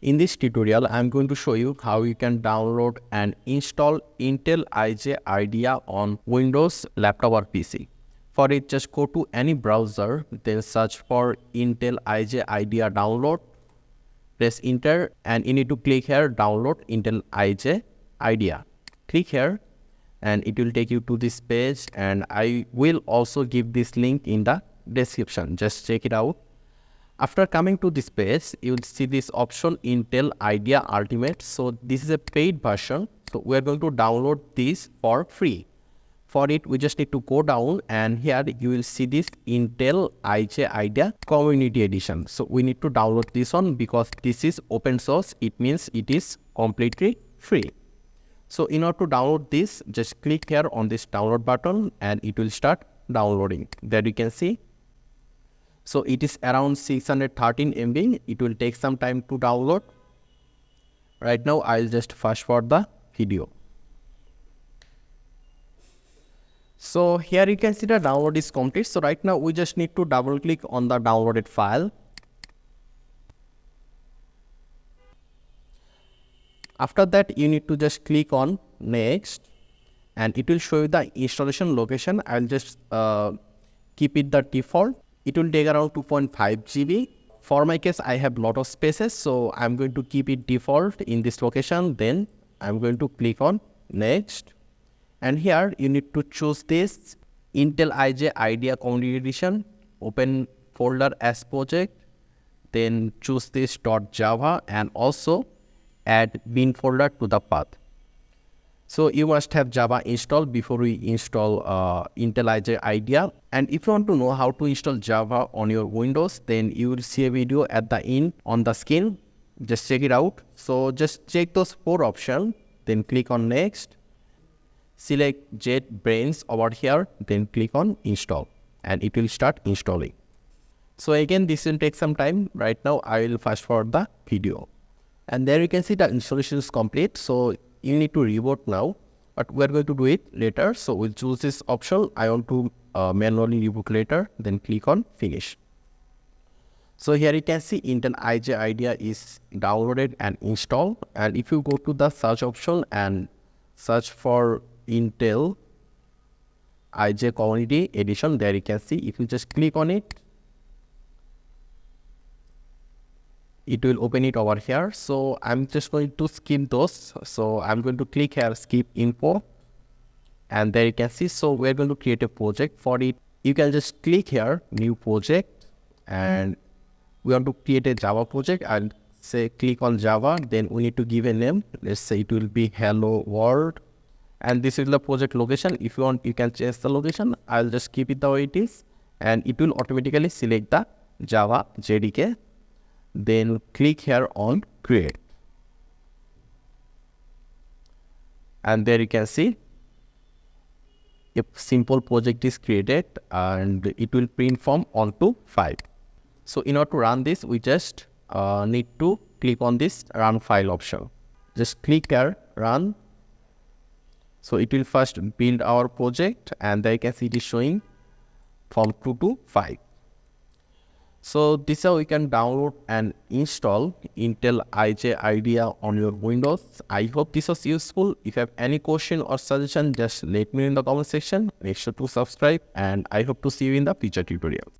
In this tutorial, I'm going to show you how you can download and install IntelliJ IDEA on Windows laptop or PC. For it, just go to any browser, then search for IntelliJ IDEA download, press enter, and you need to click here, download IntelliJ IDEA. Click here and it will take you to this page, and I will also give this link in the description. Just check it out. After coming to this page, you will see this option Intel IDEA Ultimate. So this is a paid version. So we are going to download this for free. For it, we just need to go down, and here you will see this IntelliJ IDEA Community Edition. So we need to download this one because this is open source. It means it is completely free. So in order to download this, just click here on this download button and it will start downloading. There you can see. So it is around 613 MB. It will take some time to download. Right now, I'll just fast forward the video. So here you can see the download is complete. So right now we just need to double click on the downloaded file. After that, you need to just click on next and it will show you the installation location. I'll just keep it the default. It will take around 2.5 GB. For my case, I have lot of spaces, so I'm going to keep it default in this location. Then I'm going to click on next. And here you need to choose this IntelliJ IDEA Community Edition. Open folder as project. Then choose this .java and also add bin folder to the path. So you must have Java installed before we install IntelliJ IDEA. And if you want to know how to install Java on your Windows, then you will see a video at the end on the screen. Just check it out. So just check those 4 options, then click on next. Select JetBrains over here, then click on install and it will start installing. So again, this will take some time. Right now, I will fast forward the video. And there you can see the installation is complete. So you need to reboot now, but we're going to do it later. So we'll choose this option. I want to manually reboot later, then click on finish. So here you can see IntelliJ IDEA is downloaded and installed. And if you go to the search option and search for IntelliJ Community Edition, there you can see, if you just click on it, it will open it over here. So I'm just going to skip those. So I'm going to click here, skip info. And there you can see, so we're going to create a project. For it, you can just click here, new project. And we want to create a Java project. I'll say click on Java. Then we need to give a name. Let's say it will be hello world. And this is the project location. If you want, you can change the location. I'll just keep it the way it is. And it will automatically select the Java JDK. Then click here on create. And there you can see a simple project is created and it will print from 1 to 5. So in order to run this, we just need to click on this run file option. Just click here, run. So it will first build our project and there you can see it is showing from 2 to 5. So this is how you can download and install IntelliJ IDEA on your Windows. I hope this was useful. If you have any question or suggestion, just let me know in the comment section. Make sure to subscribe and I hope to see you in the future tutorials.